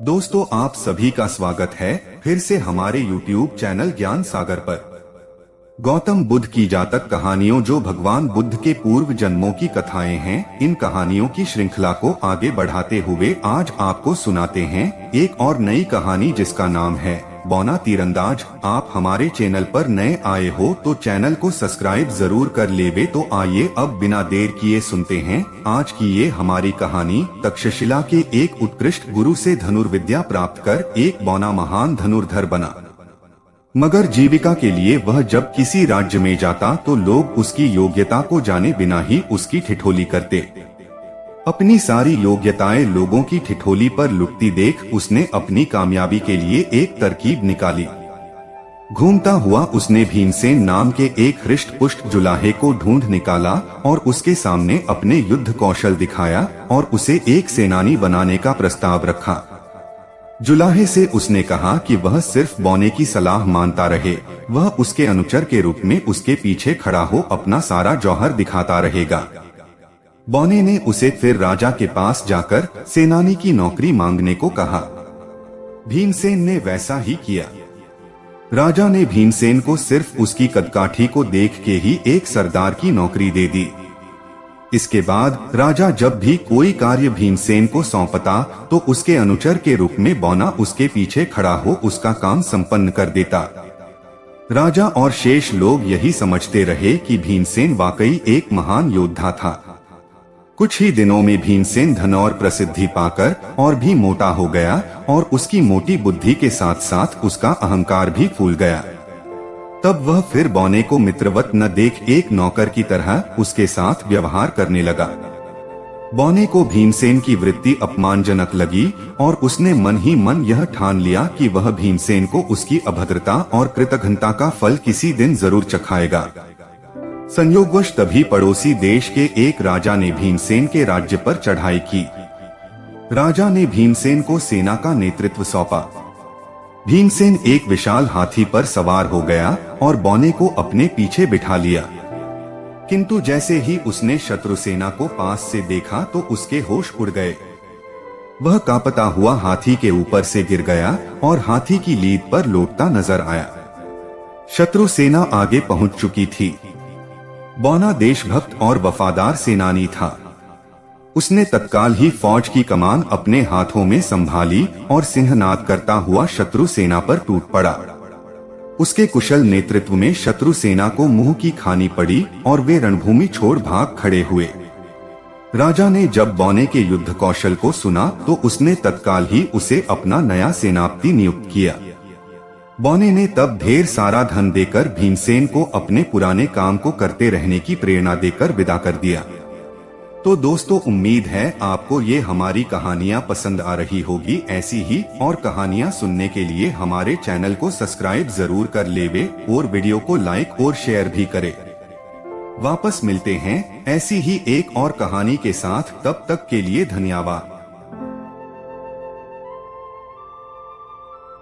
दोस्तों, आप सभी का स्वागत है फिर से हमारे YouTube चैनल ज्ञान सागर पर। गौतम बुद्ध की जातक कहानियों, जो भगवान बुद्ध के पूर्व जन्मों की कथाएं हैं, इन कहानियों की श्रृंखला को आगे बढ़ाते हुए आज आपको सुनाते हैं एक और नई कहानी, जिसका नाम है बौना तीरंदाज। आप हमारे चैनल पर नए आए हो तो चैनल को सब्सक्राइब जरूर कर लेवे। तो आइए अब बिना देर किए सुनते हैं आज की ये हमारी कहानी। तक्षशिला के एक उत्कृष्ट गुरु से धनुर्विद्या प्राप्त कर एक बौना महान धनुर्धर बना, मगर जीविका के लिए वह जब किसी राज्य में जाता तो लोग उसकी योग्यता को जाने बिना ही उसकी ठिठोली करते। अपनी सारी योग्यताएं लोगों की ठिठोली पर लुटती देख उसने अपनी कामयाबी के लिए एक तरकीब निकाली। घूमता हुआ उसने भीमसेन नाम के एक हृष्ट पुष्ट जुलाहे को ढूंढ निकाला और उसके सामने अपने युद्ध कौशल दिखाया और उसे एक सेनानी बनाने का प्रस्ताव रखा। जुलाहे से उसने कहा कि वह सिर्फ बौने की सलाह मानता रहे, वह उसके अनुचर के रूप में उसके पीछे खड़ा हो अपना सारा जौहर दिखाता रहेगा। बौने ने उसे फिर राजा के पास जाकर सेनानी की नौकरी मांगने को कहा। भीमसेन ने वैसा ही किया। राजा ने भीमसेन को सिर्फ उसकी कदकाठी को देख के ही एक सरदार की नौकरी दे दी। इसके बाद राजा जब भी कोई कार्य भीमसेन को सौंपता तो उसके अनुचर के रूप में बौना उसके पीछे खड़ा हो उसका काम संपन्न कर देता। राजा और शेष लोग यही समझते रहे कि भीमसेन वाकई एक महान योद्धा था। कुछ ही दिनों में भीमसेन धन और प्रसिद्धि पाकर और भी मोटा हो गया और उसकी मोटी बुद्धि के साथ साथ उसका अहंकार भी फूल गया। तब वह फिर बौने को मित्रवत न देख एक नौकर की तरह उसके साथ व्यवहार करने लगा। बौने को भीमसेन की वृत्ति अपमानजनक लगी और उसने मन ही मन यह ठान लिया कि वह भीमसेन को उसकी अभद्रता और कृतघ्नता का फल किसी दिन जरूर चखाएगा। संयोगवश तभी पड़ोसी देश के एक राजा ने भीमसेन के राज्य पर चढ़ाई की। राजा ने भीमसेन को सेना का नेतृत्व सौंपा। भीमसेन एक विशाल हाथी पर सवार हो गया और बौने को अपने पीछे बिठा लिया। किंतु जैसे ही उसने शत्रु सेना को पास से देखा तो उसके होश उड़ गए। वह कांपता हुआ हाथी के ऊपर से गिर गया और हाथी की लीद पर लौटता नजर आया। शत्रु सेना आगे पहुंच चुकी थी। बौना देशभक्त और वफादार सेनानी था। उसने तत्काल ही फौज की कमान अपने हाथों में संभाली और सिंहनाद करता हुआ शत्रु सेना पर टूट पड़ा। उसके कुशल नेतृत्व में शत्रु सेना को मुंह की खानी पड़ी और वे रणभूमि छोड़ भाग खड़े हुए। राजा ने जब बौने के युद्ध कौशल को सुना तो उसने तत्काल ही उसे अपना नया सेनापति नियुक्त किया। बौने ने तब ढेर सारा धन देकर भीमसेन को अपने पुराने काम को करते रहने की प्रेरणा देकर विदा कर दिया। तो दोस्तों, उम्मीद है आपको ये हमारी कहानियाँ पसंद आ रही होगी। ऐसी ही और कहानियाँ सुनने के लिए हमारे चैनल को सब्सक्राइब जरूर कर लेवे और वीडियो को लाइक और शेयर भी करें। वापस मिलते हैं ऐसी ही एक और कहानी के साथ, तब तक के लिए धन्यवाद।